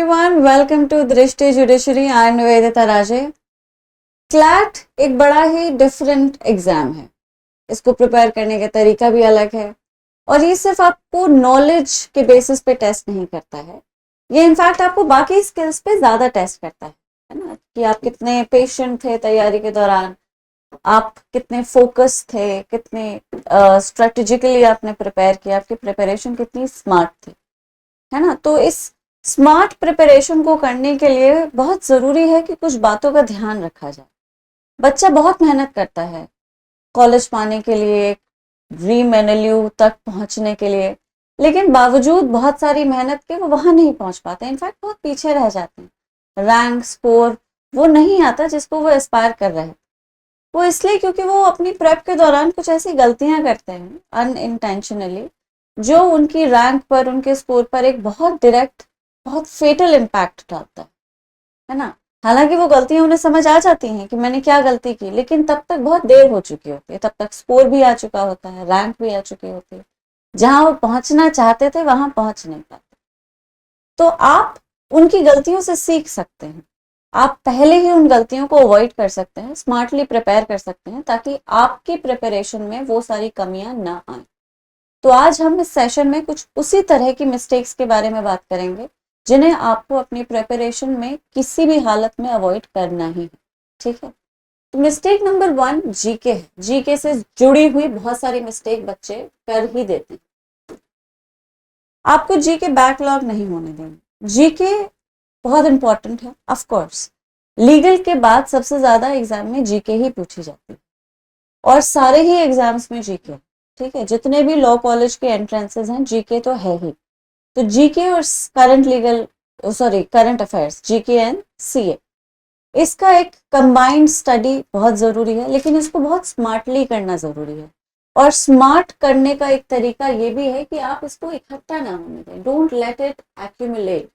everyone, welcome to दृष्टि judiciary. I am Nivedita Raje. CLAT एक बड़ा ही डिफरेंट एग्जाम है। इसको प्रिपेयर करने का तरीका भी अलग है और ये सिर्फ आपको नॉलेज के बेसिस पे टेस्ट नहीं करता है, ये इनफैक्ट आपको बाकी स्किल्स पे ज्यादा टेस्ट करता है ना, कि आप कितने पेशेंट थे तैयारी के दौरान, आप कितने फोकस थे, कितने स्ट्रेटेजिकली आपने प्रिपेयर किया, आपकी प्रिपरेशन कितनी स्मार्ट थी, है ना। तो इस स्मार्ट प्रिपरेशन को करने के लिए बहुत जरूरी है कि कुछ बातों का ध्यान रखा जाए। बच्चा बहुत मेहनत करता है कॉलेज पाने के लिए, ड्रीम एनएलयू तक पहुंचने के लिए, लेकिन बावजूद बहुत सारी मेहनत के वो वहां नहीं पहुंच पाते, इनफैक्ट बहुत पीछे रह जाते हैं। रैंक स्कोर वो नहीं आता जिसको वो एस्पायर कर रहे हैं। वो इसलिए क्योंकि वो अपनी प्रेप के दौरान कुछ ऐसी गलतियां करते हैं अनइंटेंशनली, जो उनकी रैंक पर, उनके स्कोर पर एक बहुत डायरेक्ट, बहुत फेटल इम्पैक्ट डालता है ना। हालांकि वो गलतियां उन्हें समझ आ जाती हैं कि मैंने क्या गलती की, लेकिन तब तक बहुत देर हो चुकी होती है, तब तक स्कोर भी आ चुका होता है, रैंक भी आ चुकी होती है, जहां वो पहुंचना चाहते थे वहां पहुंच नहीं पाते। तो आप उनकी गलतियों से सीख सकते हैं, आप पहले ही उन गलतियों को अवॉइड कर सकते हैं, स्मार्टली प्रिपेयर कर सकते हैं, ताकि आपकी प्रिपरेशन में वो सारी कमियां ना आए। तो आज हम इस सेशन में कुछ उसी तरह की मिस्टेक्स के बारे में बात करेंगे जिन्हें आपको अपनी प्रिपरेशन में किसी भी हालत में अवॉइड करना ही है। ठीक है, तो मिस्टेक नंबर 1 जीके है। जीके से जुड़ी हुई बहुत सारी मिस्टेक बच्चे कर ही देते हैं। आपको जीके बैकलॉग नहीं होने देंगे। जीके बहुत इंपॉर्टेंट है, ऑफ कोर्स लीगल के बाद सबसे ज्यादा एग्जाम में जीके ही पूछी जाती है और सारे ही एग्जाम्स में जीके। ठीक है, जितने भी लॉ कॉलेज के एंट्रेंसेस हैं जीके तो है ही। तो जीके और current affairs, GK and CA, इसका एक कंबाइंड स्टडी बहुत जरूरी है, लेकिन इसको बहुत स्मार्टली करना जरूरी है। और स्मार्ट करने का एक तरीका ये भी है कि आप इसको इकट्ठा ना होने दें, डोंट लेट इट एक्यूमुलेट,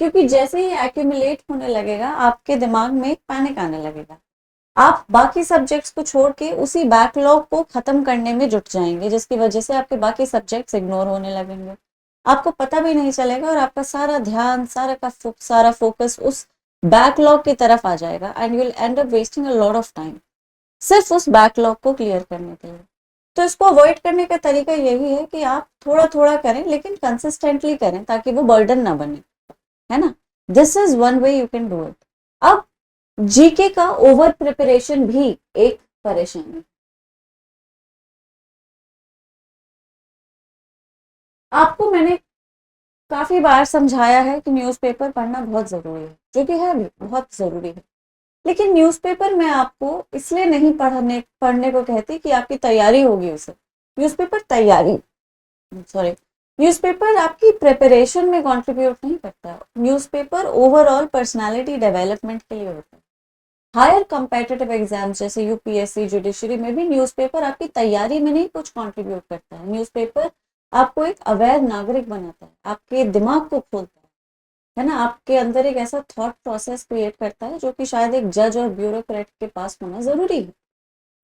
क्योंकि जैसे ही एक्यूमुलेट होने लगेगा आपके दिमाग में एक पैनिक आने लगेगा। आप बाकी सब्जेक्ट्स को छोड़ के उसी बैकलॉग को खत्म करने में जुट जाएंगे, जिसकी वजह से आपके बाकी सब्जेक्ट्स इग्नोर होने लगेंगे, आपको पता भी नहीं चलेगा और आपका सारा ध्यान, सारा फोकस उस बैकलॉग की तरफ आ जाएगा and you will and up wasting a lot of time सिर्फ उस बैकलॉग को क्लियर करने के लिए। तो इसको अवॉइड करने का तरीका यही है कि आप थोड़ा थोड़ा करें, लेकिन कंसिस्टेंटली करें, ताकि वो बर्डन ना बने, है ना। This is one way you can do it. अब जीके का ओवर प्रिपरेशन भी एक परेशानी। आपको मैंने काफी बार समझाया है कि न्यूज़पेपर पढ़ना बहुत जरूरी है, जो कि है भी बहुत जरूरी है, लेकिन न्यूज़पेपर मैं आपको इसलिए नहीं पढ़ने को कहती कि आपकी तैयारी होगी उसे। न्यूज़पेपर तैयारी, सॉरी, न्यूज़पेपर आपकी प्रिपरेशन में कंट्रीब्यूट नहीं करता। न्यूज़पेपर ओवरऑल पर्सनालिटी डेवलपमेंट के लिए होता है। हायर कंपेटिटिव एग्जाम्स जैसे यूपीएससी, जुडिशरी में भी न्यूज़पेपर आपकी तैयारी में नहीं कुछ कंट्रीब्यूट करता है। न्यूज़पेपर आपको एक अवेयर नागरिक बनाता है, आपके दिमाग को खोलता है ना, आपके अंदर एक ऐसा थॉट प्रोसेस क्रिएट करता है जो कि शायद एक जज और ब्यूरोक्रेट के पास होना जरूरी है,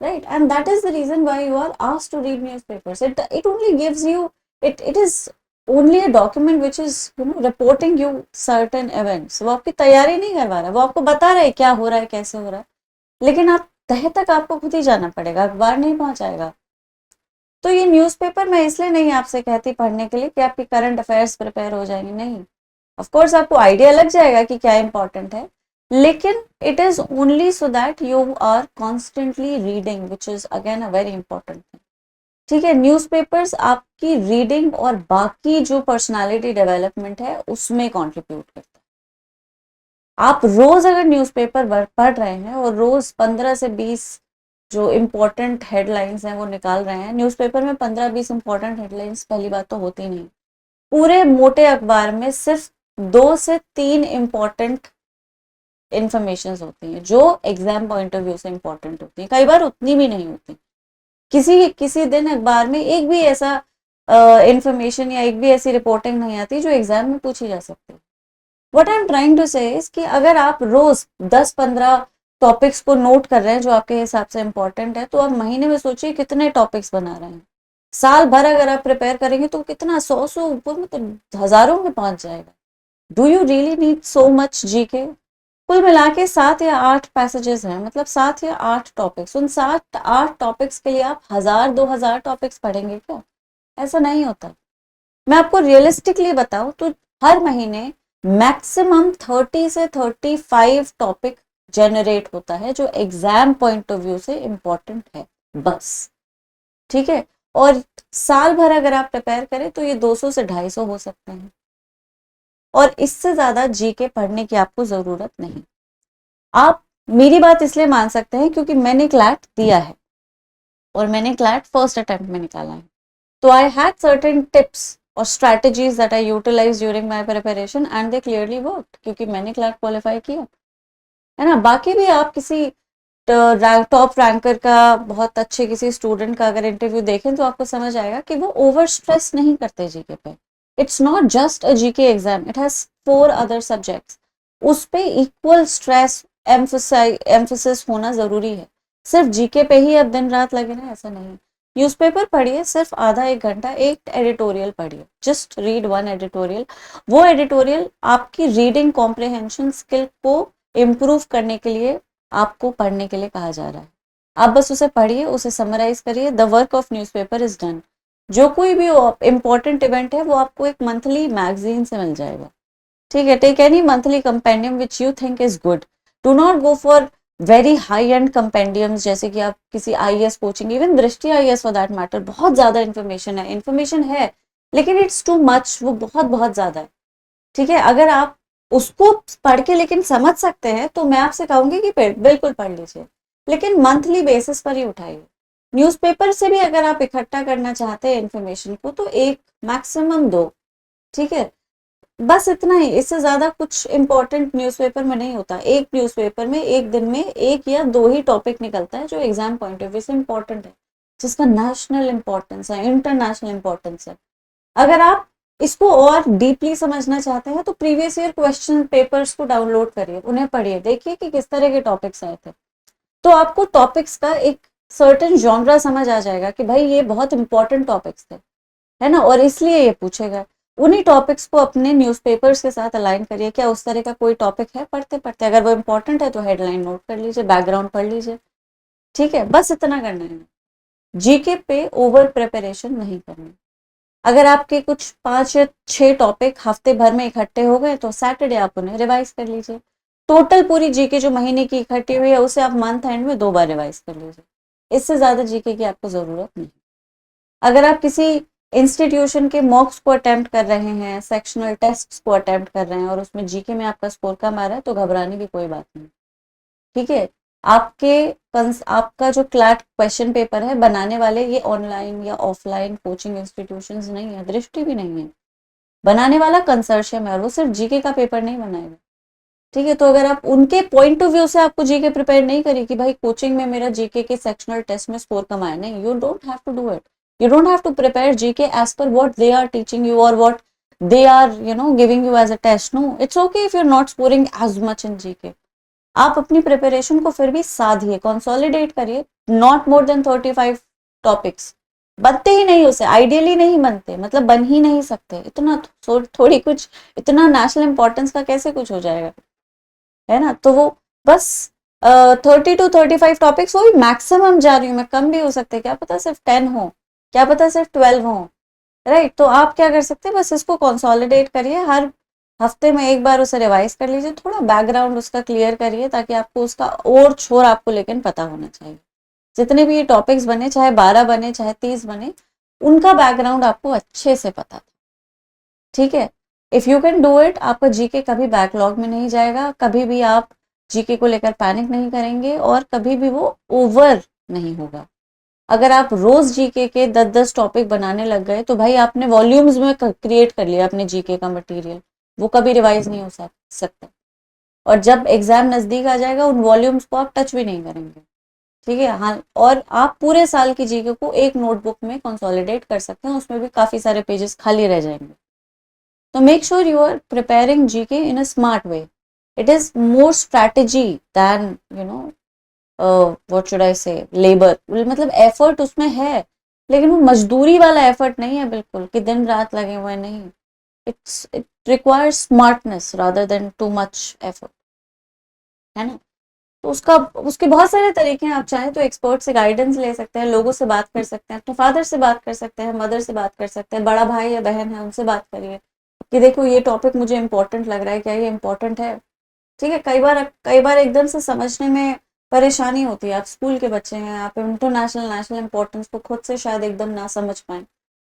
right. And that is the reason why you are asked to read newspapers. It only gives you, it is only a document which is reporting you certain events. वो आपकी तैयारी नहीं करवा रहा, वो आपको बता रहा है क्या हो रहा है, कैसे हो रहा है, लेकिन आप तह तक आपको खुद ही जाना पड़ेगा, अखबार नहीं पहुंचाएगा। तो ये न्यूज़पेपर मैं इसलिए नहीं आपसे कहती पढ़ने के लिए कि आपकी करंट अफेयर्स प्रिपेयर हो जाएंगे, नहीं। ऑफ कोर्स आपको आइडिया लग जाएगा कि क्या इंपॉर्टेंट है, लेकिन it is only so that you are constantly reading, which is again a very important thing. ठीक है, न्यूज़पेपर्स आपकी रीडिंग और बाकी जो पर्सनालिटी डेवलपमेंट है उसमें कंट्रीब्यूट करता है। आप रोज अगर न्यूज़पेपर पढ़ रहे हैं और रोज 15 से 20 जो इम्पोर्टेंट हेडलाइंस हैं वो निकाल रहे हैं, न्यूज़पेपर में 15-20 इंपॉर्टेंट हेडलाइंस पहली बात तो होती नहीं। पूरे मोटे अखबार में सिर्फ 2 से 3 इंपॉर्टेंट इंफॉर्मेशन होती हैं जो एग्जाम पॉइंट ऑफ व्यू से इंपॉर्टेंट होती हैं, कई बार उतनी भी नहीं होती। किसी किसी दिन अखबार में एक भी ऐसा इंफॉर्मेशन या एक भी ऐसी रिपोर्टिंग नहीं आती जो एग्जाम में पूछी जा सकती है। What I am trying to say is कि अगर आप रोज 10-15 टॉपिक्स को नोट कर रहे हैं जो आपके हिसाब से इंपॉर्टेंट है, तो आप महीने में सोचिए कितने टॉपिक्स बना रहे हैं। साल भर अगर आप प्रिपेयर करेंगे तो कितना 100 ऊपर, मतलब हजारों में पहुंच जाएगा। Do you really need so much GK? कुल मिला के 7 या 8 पैसेजेस हैं, मतलब 7 या 8 टॉपिक्स। उन 7-8 टॉपिक्स के लिए आप 1000-2000 टॉपिक्स पढ़ेंगे क्या? ऐसा नहीं होता। मैं आपको रियलिस्टिकली बताऊं तो हर महीने मैक्सिमम 30 से 35 टॉपिक जनरेट होता है जो एग्जाम पॉइंट ऑफ व्यू से इंपॉर्टेंट है, बस। ठीक है, और साल भर अगर आप प्रिपेयर करें तो ये 200 से 250 हो सकते हैं, और इससे ज्यादा जीके पढ़ने की आपको जरूरत नहीं। आप मेरी बात इसलिए मान सकते हैं क्योंकि मैंने क्लैट दिया है और मैंने क्लैट फर्स्ट अटेम्प्ट में निकाला है। तो आई हैड सर्टेन टिप्स और strategies that I utilise during my preparation and they clearly worked, क्योंकि मैंने क्लैट क्वालिफाई किया है ना। बाकी भी आप किसी टॉप रैंकर का, बहुत अच्छे किसी स्टूडेंट का अगर इंटरव्यू देखें तो आपको समझ आएगा कि वो ओवर स्ट्रेस नहीं करते जीके पे। It's not just a GK exam, it has 4 other subjects. उस पे इक्वल स्ट्रेस एम्फोसिस होना जरूरी है। सिर्फ जीके पे ही अब दिन रात लगे ना, ऐसा नहीं। न्यूज़पेपर पढ़िए, सिर्फ आधा 1 घंटा, एक एडिटोरियल पढ़िए, जस्ट रीड 1 एडिटोरियल। वो एडिटोरियल आपकी रीडिंग कॉम्प्रिहेंशन स्किल को इम्प्रूव करने के लिए आपको पढ़ने के लिए कहा जा रहा है। आप बस उसे पढ़िए, उसे समराइज करिए, the work of newspaper is done. जो कोई भी इंपॉर्टेंट इवेंट है वो आपको एक मंथली मैगजीन से मिल जाएगा। ठीक है, take any monthly compendium which you think is good. Do not go for very high end compendiums, जैसे कि आप किसी IAS coaching, even Drishti IAS for that matter, बहुत ज्यादा इन्फॉर्मेशन है लेकिन इट्स टू मच, वो बहुत बहुत ज्यादा है। ठीक है, अगर आप उसको पढ़ के लेकिन समझ सकते हैं तो मैं आपसे कहूंगी कि बिल्कुल पढ़ लीजिए, लेकिन मंथली बेसिस पर ही उठाइए। न्यूज़पेपर से भी अगर आप इकट्ठा करना चाहते हैं इन्फॉर्मेशन को तो एक मैक्सिमम 2। ठीक है, बस इतना ही, इससे ज्यादा कुछ इंपॉर्टेंट न्यूज़पेपर में नहीं होता। एक न्यूज़पेपर में एक दिन में 1 या 2 ही टॉपिक निकलता है जो एग्जाम पॉइंट ऑफ व्यू से इंपॉर्टेंट है, जिसका नेशनल इंपॉर्टेंस है, इंटरनेशनल इंपॉर्टेंस है। अगर आप इसको और डीपली समझना चाहते हैं तो प्रीवियस ईयर क्वेश्चन पेपर्स को डाउनलोड करिए, उन्हें पढ़िए, देखिए कि किस तरह के टॉपिक्स आए थे। तो आपको टॉपिक्स का एक सर्टेन जॉनरा समझ आ जाएगा कि भाई ये बहुत इंपॉर्टेंट टॉपिक्स थे, है ना, और इसलिए ये पूछेगा। उन्हीं टॉपिक्स को अपने न्यूज़पेपर्स के साथ अलाइन करिए। क्या उस तरह का कोई टॉपिक है? पढ़ते पढ़ते अगर वो इंपॉर्टेंट है तो हेडलाइन नोट कर लीजिए, बैकग्राउंड पढ़ लीजिए। ठीक है, बस इतना करना है। जीके पे ओवर प्रिपरेशन नहीं करनी। अगर आपके कुछ 5 या 6 टॉपिक हफ्ते भर में इकट्ठे हो गए तो सैटरडे आप उन्हें रिवाइज कर लीजिए। टोटल पूरी जीके जो महीने की इकट्ठी हुई है उसे आप मंथ एंड में 2 बार रिवाइज कर लीजिए। इससे ज्यादा जीके की आपको जरूरत नहीं। अगर आप किसी इंस्टीट्यूशन के मॉक्स को अटेम्प्ट कर रहे हैं, सेक्शनल टेस्ट को अटेम्प्ट कर रहे हैं और उसमें जीके में आपका स्कोर कम आ रहा है तो घबराने की कोई बात नहीं। ठीक है, आपका जो क्लैट क्वेश्चन पेपर है बनाने वाले ये ऑनलाइन या ऑफलाइन कोचिंग इंस्टीट्यूशंस नहीं है, दृष्टि भी नहीं है। बनाने वाला कंसर्शियम है और वो सिर्फ जीके का पेपर नहीं बनाएगा। ठीक है, तो अगर आप उनके पॉइंट ऑफ व्यू से आपको जीके प्रिपेयर नहीं करी कि भाई कोचिंग में मेरा जीके के सेक्शनल टेस्ट में स्कोर कम आया, नहीं, you don't have to do it. You don't have to prepare GK as per what they are teaching you और what they are giving you as a test. No, it's okay if you are not scoring as much in GK. आप अपनी preparation को फिर भी साधिए, consolidate करिए, not more than 35 topics. बनते ही नहीं उसे, आइडियली नहीं बनते, मतलब बन ही नहीं सकते इतना। थोड़ी कुछ इतना नेशनल इंपॉर्टेंस का कैसे कुछ हो जाएगा, है ना। तो वो बस 30 to 35 टॉपिक्स, वो भी मैक्सिमम जा रही हूँ मैं, कम भी हो सकते, क्या पता सिर्फ 10 हो, क्या पता सिर्फ 12 हो। राइट, तो आप क्या कर सकते हैं, बस इसको कंसोलिडेट करिए, हर हफ्ते में एक बार उसे रिवाइज कर लीजिए, थोड़ा बैकग्राउंड उसका क्लियर करिए ताकि आपको उसका और छोर आपको लेकिन पता होना चाहिए। जितने भी ये टॉपिक्स बने, चाहे 12 बने चाहे 30 बने, उनका बैकग्राउंड आपको अच्छे से पता था। ठीक है, if you can do it, आपका जीके कभी बैकलॉग में नहीं जाएगा, कभी भी आप जीके को लेकर पैनिक नहीं करेंगे और कभी भी वो ओवर नहीं होगा। अगर आप रोज जीके के 10-10 टॉपिक बनाने लग गए तो भाई आपने वॉल्यूम्स में क्रिएट कर लिया अपने जीके का मटेरियल, वो कभी रिवाइज नहीं हो सकता। और जब एग्जाम नजदीक आ जाएगा उन वॉल्यूम्स को आप टच भी नहीं करेंगे। ठीक है, हाँ, और आप पूरे साल की जीके को एक नोटबुक में कंसोलिडेट कर सकते हैं, उसमें भी काफी सारे पेजेस खाली रह जाएंगे। तो make sure you are preparing GK in a smart way. It is more strategy than what should I say labour, मतलब एफर्ट उसमें है लेकिन वो मजदूरी वाला एफर्ट नहीं है बिल्कुल कि दिन रात लगे हुए, नहीं। It's requires smartness rather than too much effort, है ना। तो उसके बहुत सारे तरीके हैं, आप चाहें तो एक्सपर्ट से गाइडेंस ले सकते हैं, लोगों से बात कर सकते हैं, अपने फादर से बात कर सकते हैं, मदर से बात कर सकते हैं, बड़ा भाई या बहन है उनसे बात करिए कि देखो ये टॉपिक मुझे इंपॉर्टेंट लग रहा है, क्या ये इंपॉर्टेंट है। ठीक है, कई बार एकदम से समझने में परेशानी होती है, आप स्कूल के बच्चे हैं, आप इंटरनेशनल नेशनल इंपॉर्टेंस को खुद से शायद एकदम ना समझ पाए,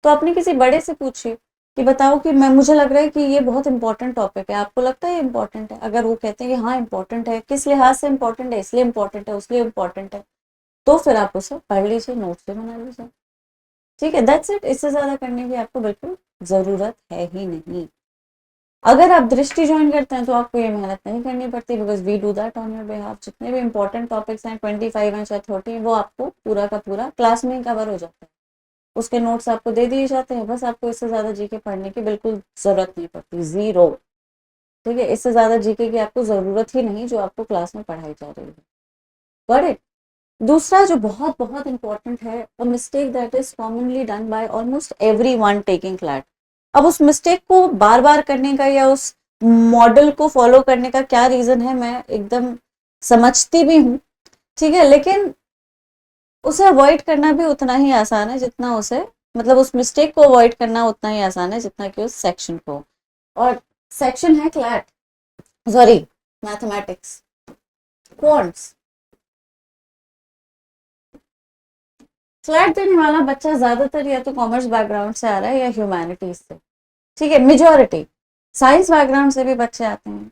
तो अपने किसी बड़े से पूछिए कि बताओ कि मैं मुझे लग रहा है कि ये बहुत इंपॉर्टेंट टॉपिक है, आपको लगता है ये इंपॉर्टेंट है। अगर वो कहते हैं कि हाँ इंपॉर्टेंट है, किस लिहाज से इंपॉर्टेंट है, इसलिए इंपॉर्टेंट है, उसलिए इंपॉर्टेंट है, तो फिर आप उसे पढ़ लीजिए, नोट्स भी बना लीजिए। ठीक है, दैट्स इट। इससे ज्यादा करने की आपको बिल्कुल जरूरत है ही नहीं। अगर आप दृष्टि ज्वाइन करते हैं तो आपको ये मेहनत नहीं करनी पड़ती, because we do that on your behalf. जितने भी इंपॉर्टेंट टॉपिक्स हैं 25 हैं चाहे 30, वो आपको पूरा का पूरा क्लास में ही कवर हो जाता है, उसके नोट्स आपको दे दिए जाते हैं, बस आपको इससे ज्यादा जीके पढ़ने की बिल्कुल जरूरत नहीं पड़ती, जीरो। ठीक है, इससे ज्यादा जीके की आपको जरूरत ही नहीं जो आपको क्लास में पढ़ाई जा रही है। Got it. दूसरा जो बहुत बहुत इंपॉर्टेंट है, a mistake that is commonly done by almost every one taking CLAT. अब उस मिस्टेक को बार बार करने का या उस मॉडल को फॉलो करने का क्या रीजन है, मैं एकदम समझती भी हूँ। ठीक है, लेकिन उसे अवॉइड करना भी उतना ही आसान है जितना उसे, मतलब उस मिस्टेक को अवॉइड करना उतना ही आसान है जितना कि उस सेक्शन को। और सेक्शन है CLAT, sorry mathematics, quants. Flat देने वाला बच्चा ज्यादातर या तो कॉमर्स बैकग्राउंड से आ रहा है या ह्यूमैनिटीज से। ठीक है, मेजोरिटी साइंस बैकग्राउंड से भी बच्चे आते हैं।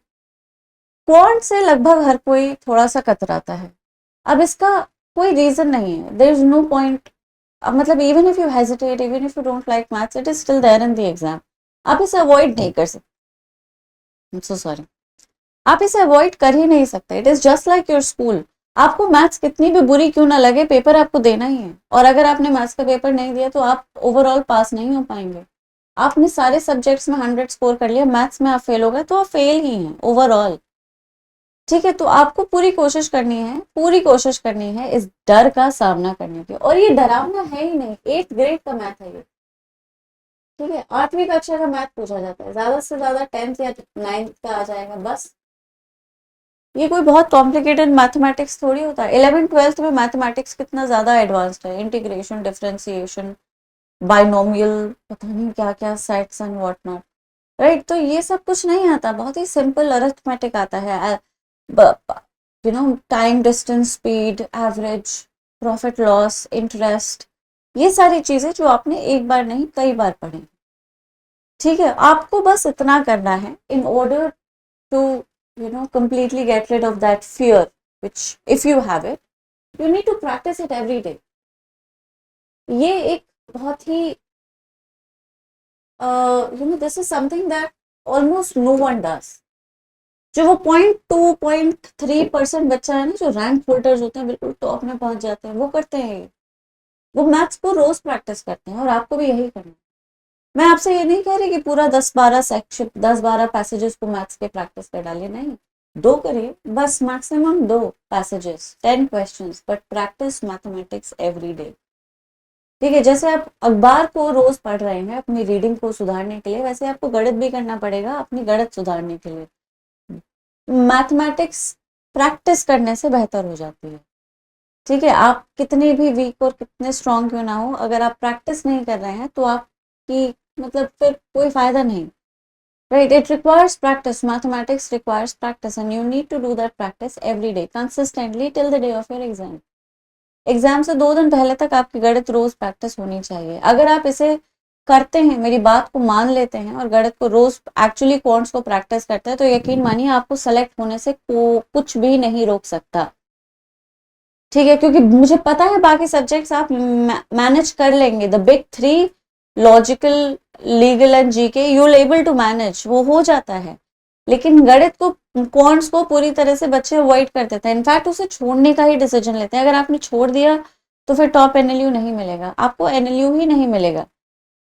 क्वांट से लगभग हर कोई थोड़ा सा कतराता है। अब इसका कोई रीजन नहीं है, देयर इज नो पॉइंट। अब मतलब even if you hesitate, even if you don't like maths, it is still there in the exam. आप इसे अवॉइड नहीं कर सकते, सो सॉरी, आप इसे अवॉइड कर ही नहीं सकते। It is just like your school. आपको मैथ्स कितनी भी बुरी क्यों ना लगे, पेपर आपको देना ही है, और अगर आपने मैथ्स का पेपर नहीं दिया तो आप ओवरऑल पास नहीं हो पाएंगे। आपने सारे सब्जेक्ट्स में 100 स्कोर कर लिया, मैथ्स में आप फेल हो गए तो आप फेल ही हैं ओवरऑल। ठीक है, तो आपको पूरी कोशिश करनी है, पूरी कोशिश करनी है इस डर का सामना करने की। और ये डरावना है ही नहीं, 8th ग्रेड का मैथ है ये। ठीक है, 8वीं कक्षा का मैथ पूछा जाता है, ज्यादा से ज्यादा 10th या 9th का आ जाएगा बस। ये कोई बहुत कॉम्प्लिकेटेड मैथमेटिक्स थोड़ी होता है। 11th-12th में मैथमेटिक्स कितना ज्यादा एडवांस्ड है, इंटीग्रेशन, डिफरेंशिएशन, बाइनोमियल, पता नहीं क्या क्या, sets and what not. Right, तो ये सब कुछ नहीं आता, बहुत ही सिंपल अरिथमेटिक आता है। Time, distance, speed, average, profit loss, interest, ये सारी चीजें जो आपने एक बार नहीं कई बार पढ़ी। ठीक है, आपको बस इतना करना है in order to completely get rid of that fear, which if you have it, you need to practice it every day. ये एक बहुत ही this is something that almost no one does. जो वो 0.2-0.3% बच्चा है ना, जो रैंक होल्डर्स होते हैं, बिल्कुल टॉप में पहुंच जाते हैं, वो करते हैं। वो मैथ्स को रोज प्रैक्टिस करते हैं, और आपको भी यही करना है। मैं आपसे ये नहीं कह रही कि पूरा 10-12 सेक्शन, 10-12 पैसेजेस को मैथ्स के प्रैक्टिस कर डालिए, नहीं, दो करिए बस, maximum 2 passages, 10 questions, but practice mathematics every day. ठीक है, जैसे आप अखबार को रोज पढ़ रहे हैं अपनी रीडिंग को सुधारने के लिए, वैसे आपको गणित भी करना पड़ेगा अपनी गणित सुधारने के लिए। मैथमेटिक्स प्रैक्टिस करने से बेहतर हो जाती है। ठीक है, आप कितने भी वीक और कितने स्ट्रांग क्यों ना हो, अगर आप प्रैक्टिस नहीं कर रहे हैं तो आपकी मतलब फिर कोई फायदा नहीं। Right, it requires practice. Mathematics requires practice, and you need to do that practice every day, consistently till the day of your exam. Exam से 2 दिन पहले तक आपकी गणित रोज प्रैक्टिस होनी चाहिए। अगर आप इसे करते हैं, मेरी बात को मान लेते हैं और गणित को रोज एक्चुअली क्वांट्स को प्रैक्टिस करते हैं, तो यकीन मानिए आपको सेलेक्ट होने से कुछ भी नहीं रोक सकता। ठीक है, क्योंकि मुझे पता है बाकी सब्जेक्ट्स आप मैनेज कर लेंगे, the big 3 logical, legal and GK, you will able to manage, वो हो जाता है। लेकिन गणित को, क्वांट्स को पूरी तरह से बच्चे अवॉइड कर देते हैं, इनफैक्ट उसे छोड़ने का ही डिसीजन लेते हैं। अगर आपने छोड़ दिया तो फिर टॉप एनएलयू नहीं मिलेगा, आपको एनएलयू ही नहीं मिलेगा।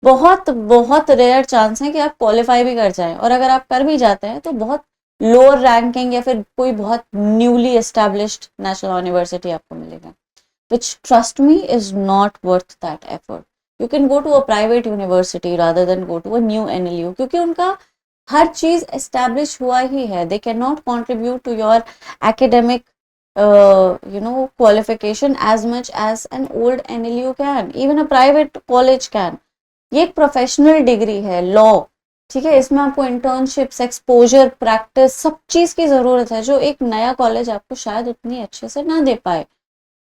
बहुत बहुत रेयर चांस है कि आप क्वालिफाई भी कर जाएं, और अगर आप कर भी जाते हैं तो बहुत लोअर रैंकिंग या फिर कोई बहुत न्यूली एस्टैब्लिश्ड नेशनल यूनिवर्सिटी आपको मिलेगा, which trust me is not worth that effort. You can go to a private university rather than go to a new NLU, क्योंकि उनका हर चीज एस्टैब्लिश हुआ ही है, they can not contribute to your academic qualification as much as an old NLU can, even a private college can. ये एक professional degree है, law, ठीक है, इसमें आपको इंटर्नशिप्स, एक्सपोजर, प्रैक्टिस, सब चीज की जरूरत है जो एक नया कॉलेज आपको शायद उतनी अच्छे से ना दे पाए।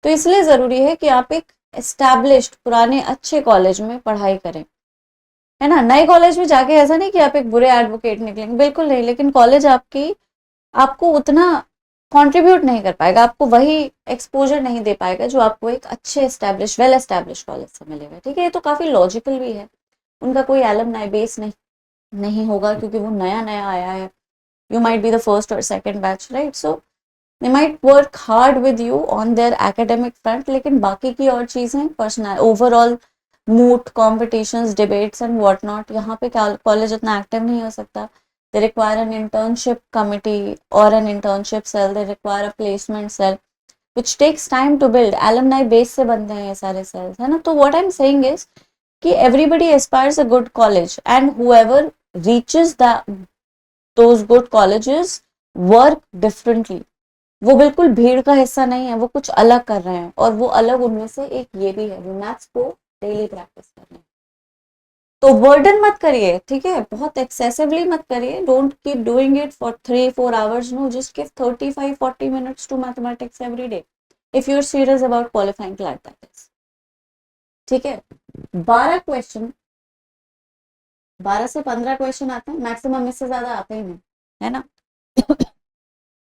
तो इसलिए जरूरी है कि आप एक एस्टैब्लिश्ड पुराने अच्छे कॉलेज में पढ़ाई करें, है ना। नए कॉलेज में जाके ऐसा नहीं कि आप एक बुरे एडवोकेट निकलेंगे, बिल्कुल नहीं, लेकिन कॉलेज आपको उतना कंट्रीब्यूट नहीं कर पाएगा, आपको वही एक्सपोजर नहीं दे पाएगा जो आपको एक अच्छे एस्टैब्लिश, वेल एस्टैब्लिश कॉलेज से मिलेगा, ठीक है। ये तो काफी लॉजिकल भी है, उनका कोई एलुमनाई बेस नहीं होगा क्योंकि वो नया नया आया है, you might be the first or second batch, right? So they might work hard with you on their academic front, लेकिन बाकी की और चीजें, personal, overall moot competitions, debates and what not, यहाँ पे कॉलेज उतना एक्टिव नहीं हो सकता। they require an internship committee or an internship cell, they require a placement cell which takes time to build, alumni base से बनते हैं ये सारे cells, है ना। तो what I'm saying is कि everybody aspires a good college and whoever reaches those good colleges work differently, वो बिल्कुल भीड़ का हिस्सा नहीं है, वो कुछ अलग कर रहे हैं, और वो अलग उनमें से एक ये भी है, वो मैथ्स को डेली प्रैक्टिस कर रहे हैं। तो बर्डन मत करिए, ठीक है, बहुत एक्सेसिवली मत करिए, don't keep doing it for 3-4 hours, no, just give 35-40 minutes to mathematics every day if you are serious about qualifying CLAT, that is, ठीक है। 12 क्वेश्चन, 12 से 15 क्वेश्चन आते हैं मैक्सिमम, इससे ज्यादा आते ही नहीं, है ना।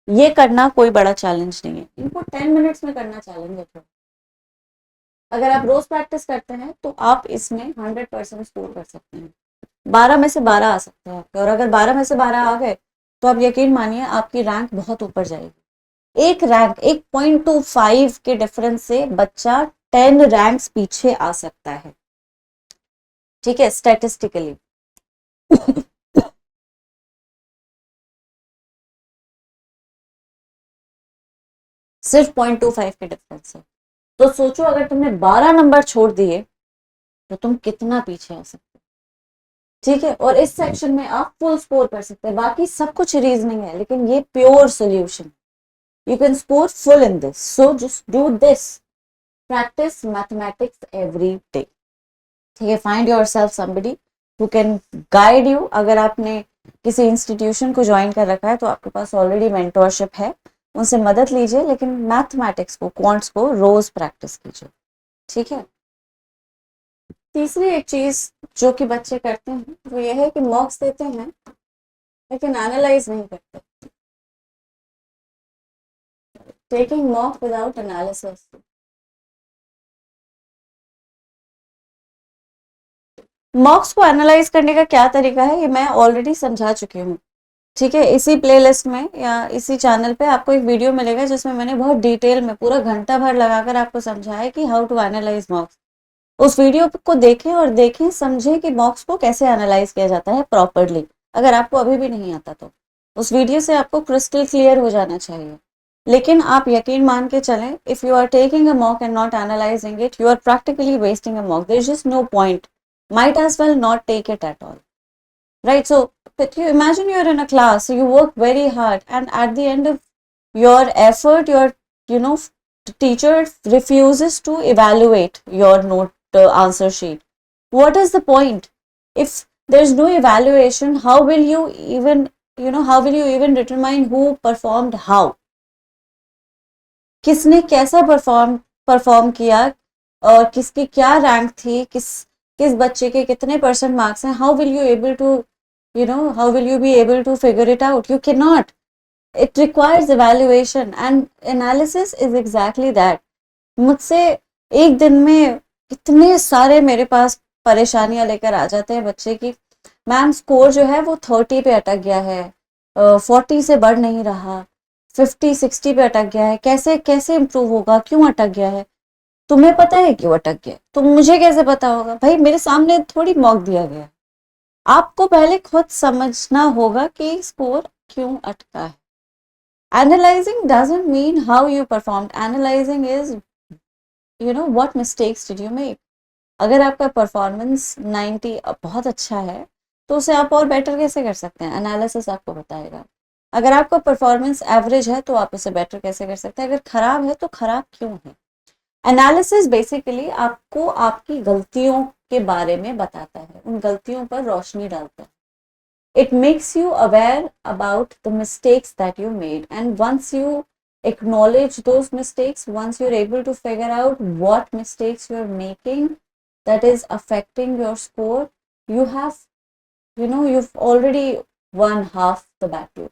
ये करना कोई बड़ा चैलेंज नहीं है, इनको 10 मिनट्स में करना चैलेंज है। अगर आप रोज प्रैक्टिस करते हैं तो आप इसमें 100% स्कोर कर सकते हैं, 12 में से 12 आ सकते हैं आपके, और अगर 12 में से 12 आ गए तो आप यकीन मानिए आपकी रैंक बहुत ऊपर जाएगी। एक रैंक, 1.25 के डिफरेंस से बच्चा 10 रैंक्स पीछे आ सकता है, ठीक है, स्टैटिस्टिकली। सिर्फ 0.25 के डिफरेंस से। तो सोचो अगर तुमने 12 नंबर छोड़ दिए तो तुम कितना पीछे आ सकते हो, ठीक है। और इस सेक्शन में आप फुल स्कोर कर सकते हैं, बाकी सब कुछ रीजनिंग है, लेकिन ये pure solution, you can score full in this, so just do this, practice mathematics every day, ठीक है। find yourself somebody who can guide you, अगर आपने किसी इंस्टीट्यूशन को ज्वाइन कर रखा है तो आपके पास ऑलरेडी मेंटोरशिप है, उनसे मदद लीजिए, लेकिन मैथमेटिक्स को, क्वांट्स को रोज प्रैक्टिस कीजिए, ठीक है। तीसरी एक चीज जो कि बच्चे करते हैं वो ये है कि मॉक्स देते हैं लेकिन एनालाइज नहीं करते, टेकिंग मॉक विदाउट एनालिसिस। मॉक्स को एनालाइज करने का क्या तरीका है ये मैं ऑलरेडी समझा चुकी हूँ, ठीक है। इसी प्लेलिस्ट में या इसी चैनल पे आपको एक वीडियो मिलेगा जिसमें मैंने बहुत डिटेल में पूरा घंटा भर लगाकर आपको समझाया कि हाउ टू एनालाइज मॉक्स। उस वीडियो को देखें और देखें, समझें कि मॉक्स को कैसे एनालाइज किया जाता है प्रॉपरली, अगर आपको अभी भी नहीं आता तो उस वीडियो से आपको क्रिस्टल क्लियर हो जाना चाहिए। लेकिन आप यकीन मान के चलें, if you are taking a mock and not analysing it, you are practically wasting a mock, there is just no point, might as well not take it at all, right? So but you imagine you're in a class, so you work very hard, and at the end of your effort, your, you know, teacher refuses to evaluate your note answer sheet. What is the point? If there's no evaluation, how will you even, how will you even determine who performed how, किसने कैसा perform किया, और किसकी क्या rank थी, किस बच्चे के कितने परसेंट मार्क्स हैं, how will you able to, how will you be able to figure it out? You cannot. It requires evaluation and analysis is exactly that. मुझसे एक दिन में इतने सारे मेरे पास परेशानियां लेकर आ जाते हैं बच्चे की, मैम स्कोर जो है वो 30 पे अटक गया है, 40 से बढ़ नहीं रहा, 50-60 पे अटक गया है, कैसे कैसे इम्प्रूव होगा, क्यों अटक गया है? तुम्हें पता है क्यों अटक गया, तो मुझे कैसे पता होगा? भाई मेरे सामने थोड़ी मॉक दिया गया, आपको पहले खुद समझना होगा कि स्कोर क्यों अटका है। Analyzing doesn't mean how you performed. Analyzing is, what mistakes did you make. अगर आपका परफॉर्मेंस 90 बहुत अच्छा है तो उसे आप और बेटर कैसे कर सकते हैं, एनालिसिस आपको बताएगा। अगर आपका परफॉर्मेंस एवरेज है तो आप उसे बेटर कैसे कर सकते हैं, अगर खराब है तो खराब क्यों है। एनालिसिस बेसिकली आपको आपकी गलतियों के बारे में बताता है, उन गलतियों पर रोशनी डालता है। It makes you aware about the mistakes that you made, and once you acknowledge those mistakes, once you're able to figure out what mistakes you're making that is affecting your score, you have, you've already won half the battle.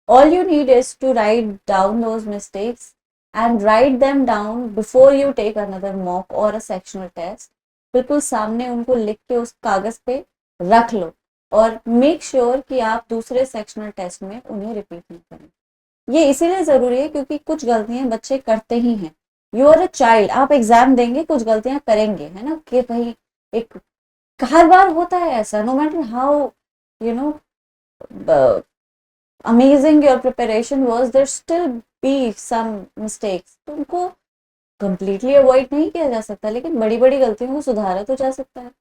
All you need is to write down those mistakes and write them down before you take another mock or a sectional test. बिल्कुल सामने उनको लिख के उस कागज पे रख लो और मेक श्योर कि आप दूसरे सेक्शनल टेस्ट में उन्हें रिपीट नहीं करें। ये इसीलिए जरूरी है क्योंकि कुछ गलतियां बच्चे करते ही हैं। यू आर अ चाइल्ड, आप एग्जाम देंगे, कुछ गलतियां करेंगे, है ना, कि भाई एक हर बार होता है ऐसा, no matter how you know amazing your preparation was, there still be some mistakes, तो उनको completely avoid नहीं किया जा सकता, लेकिन बड़ी बड़ी गलतियों को सुधारा तो जा सकता है।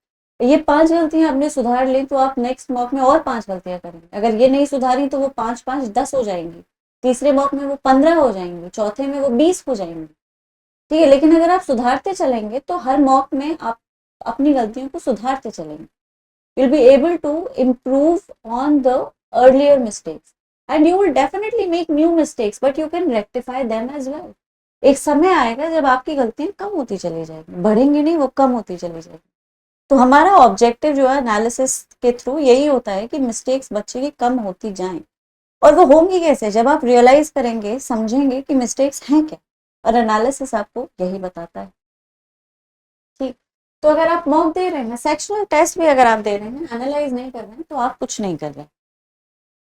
ये 5 गलतियां आपने सुधार ली तो आप नेक्स्ट मॉक में और 5 गलतियां करेंगे, अगर ये नहीं सुधारी तो वो 5 5 10 हो जाएंगी, तीसरे मॉक में वो 15 हो जाएंगी, चौथे में वो 20 हो जाएंगी। ठीक है, लेकिन अगर आप सुधारते चलेंगे तो हर मॉक में आप अपनी गलतियों को सुधारते चलेंगे, you'll be able to improve on the earlier mistakes and you will definitely make new mistakes but you can rectify them as well. एक समय आएगा जब आपकी गलतियां कम होती चली जाएगी, बढ़ेंगी नहीं, वो कम होती चली जाएगी। तो हमारा ऑब्जेक्टिव जो है एनालिसिस के थ्रू यही होता है कि मिस्टेक्स बच्चे की कम होती जाएं। और वो होंगी कैसे, जब आप रियलाइज करेंगे, समझेंगे कि मिस्टेक्स हैं क्या, और एनालिसिस आपको यही बताता है। ठीक, तो अगर आप मॉक दे रहे हैं, सेक्शनल टेस्ट भी अगर आप दे रहे हैं, एनालाइज नहीं कर रहे हैं, तो आप कुछ नहीं कर रहे।